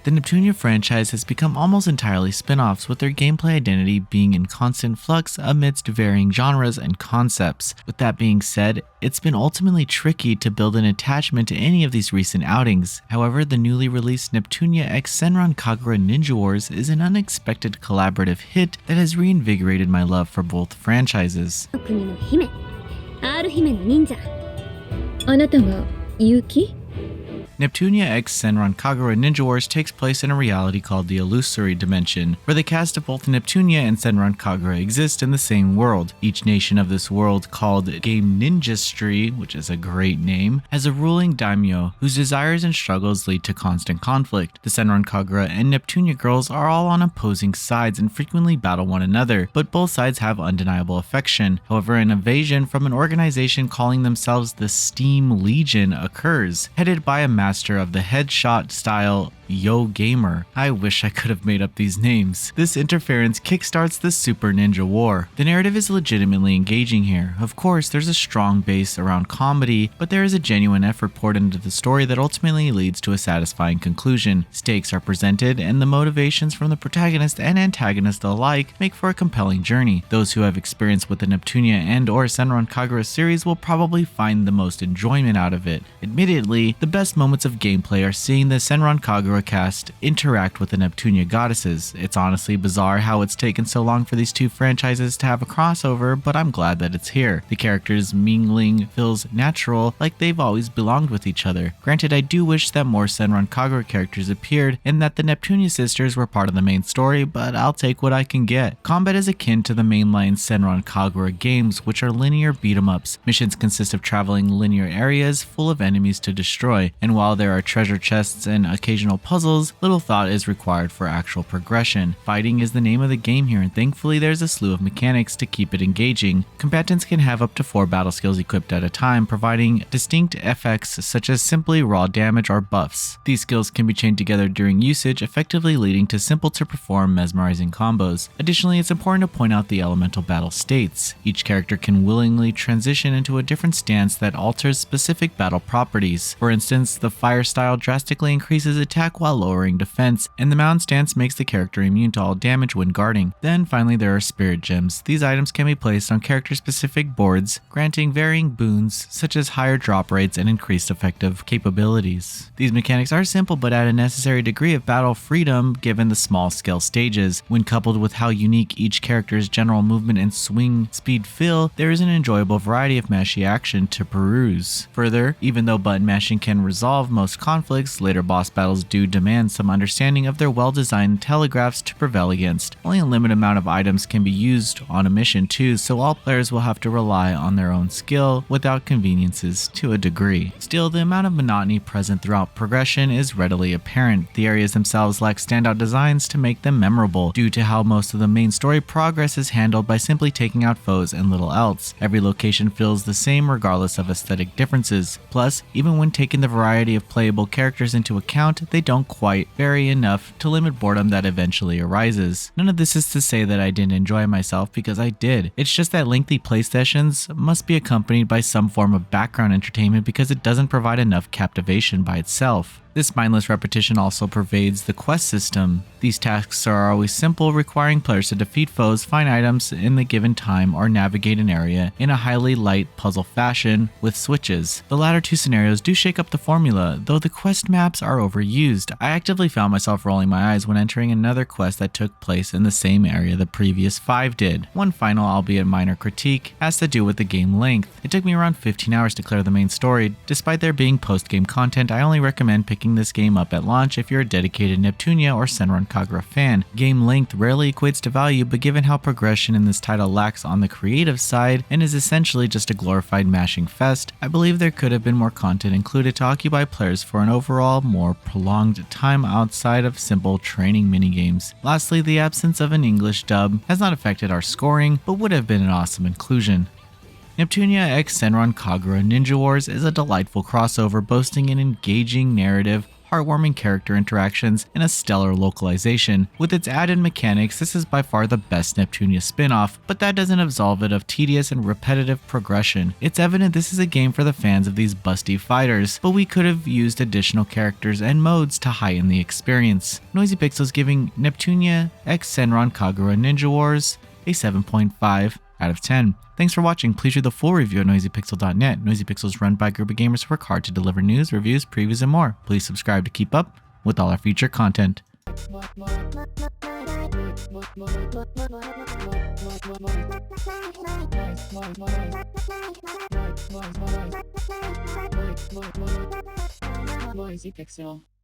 The Neptunia franchise has become almost entirely spin-offs, with their gameplay identity being in constant flux amidst varying genres and concepts. With that being said, it's been ultimately tricky to build an attachment to any of these recent outings. However, the newly released Neptunia x Senran Kagura Ninja Wars is an unexpected collaborative hit that has reinvigorated my love for both franchises. 国の姫、R 姫の忍者。あなたが勇気？ Neptunia x Senran Kagura Ninja Wars takes place in a reality called the Illusory Dimension, where the cast of both Neptunia and Senran Kagura exist in the same world. Each nation of this world, called Game Ninjastry, which is a great name, has a ruling daimyo whose desires and struggles lead to constant conflict. The Senran Kagura and Neptunia girls are all on opposing sides and frequently battle one another, but both sides have undeniable affection. However, an invasion from an organization calling themselves the Steam Legion occurs, headed by a master of the headshot style Yo Gamer. I wish I could have made up these names. This interference kickstarts the Super Ninja War. The narrative is legitimately engaging here. Of course, there's a strong base around comedy, but there is a genuine effort poured into the story that ultimately leads to a satisfying conclusion. Stakes are presented, and the motivations from the protagonist and antagonist alike make for a compelling journey. Those who have experience with the Neptunia and or Senran Kagura series will probably find the most enjoyment out of it. Admittedly, the best moments of gameplay are seeing the Senran Kagura cast interact with the Neptunia goddesses. It's honestly bizarre how it's taken so long for these two franchises to have a crossover, but I'm glad that it's here. The characters mingling feels natural, like they've always belonged with each other. Granted, I do wish that more Senran Kagura characters appeared and that the Neptunia sisters were part of the main story, but I'll take what I can get. Combat is akin to the mainline Senran Kagura games, which are linear beat-em-ups. Missions consist of traveling linear areas full of enemies to destroy, and while there are treasure chests and occasional puzzles, little thought is required for actual progression. Fighting is the name of the game here, and thankfully there's a slew of mechanics to keep it engaging. Combatants can have up to 4 battle skills equipped at a time, providing distinct effects such as simply raw damage or buffs. These skills can be chained together during usage, effectively leading to simple to perform mesmerizing combos. Additionally, it's important to point out the elemental battle states. Each character can willingly transition into a different stance that alters specific battle properties. For instance, the fire style drastically increases attack while lowering defense, and the mound stance makes the character immune to all damage when guarding. Then finally there are spirit gems. These items can be placed on character specific boards, granting varying boons such as higher drop rates and increased effective capabilities. These mechanics are simple but add a necessary degree of battle freedom given the small scale stages. When coupled with how unique each character's general movement and swing speed feel, there is an enjoyable variety of mashy action to peruse. Further, even though button mashing can resolve most conflicts, later boss battles do demand some understanding of their well-designed telegraphs to prevail against. Only a limited amount of items can be used on a mission too, so all players will have to rely on their own skill without conveniences to a degree. Still, the amount of monotony present throughout progression is readily apparent. The areas themselves lack standout designs to make them memorable, due to how most of the main story progress is handled by simply taking out foes and little else. Every location feels the same regardless of aesthetic differences. Plus, even when taking the variety of playable characters into account, they don't quite vary enough to limit boredom that eventually arises. None of this is to say that I didn't enjoy myself, because I did. It's just that lengthy play sessions must be accompanied by some form of background entertainment because it doesn't provide enough captivation by itself. This mindless repetition also pervades the quest system. These tasks are always simple, requiring players to defeat foes, find items in the given time, or navigate an area in a highly light puzzle fashion with switches. The latter two scenarios do shake up the formula, though the quest maps are overused. I actively found myself rolling my eyes when entering another quest that took place in the same area the previous 5 did. One final, albeit minor critique, has to do with the game length. It took me around 15 hours to clear the main story. Despite there being post-game content, I only recommend picking this game up at launch if you're a dedicated Neptunia or Senran Kagura fan. Game length rarely equates to value, but given how progression in this title lacks on the creative side and is essentially just a glorified mashing fest, I believe there could have been more content included to occupy players for an overall more prolonged time outside of simple training minigames. Lastly, the absence of an English dub has not affected our scoring, but would have been an awesome inclusion. Neptunia x Senran Kagura Ninja Wars is a delightful crossover boasting an engaging narrative, heartwarming character interactions, and a stellar localization. With its added mechanics, this is by far the best Neptunia spin-off, but that doesn't absolve it of tedious and repetitive progression. It's evident this is a game for the fans of these busty fighters, but we could have used additional characters and modes to heighten the experience. Noisy Pixels giving Neptunia X Senran Kagura Ninja Wars a 7.5 out of 10. Thanks for watching. Please read the full review at noisypixel.net. Noisy Pixel is run by a group of gamers who work hard to deliver news, reviews, previews, and more. Please subscribe to keep up with all our future content. Noisy Pixel.